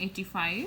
85.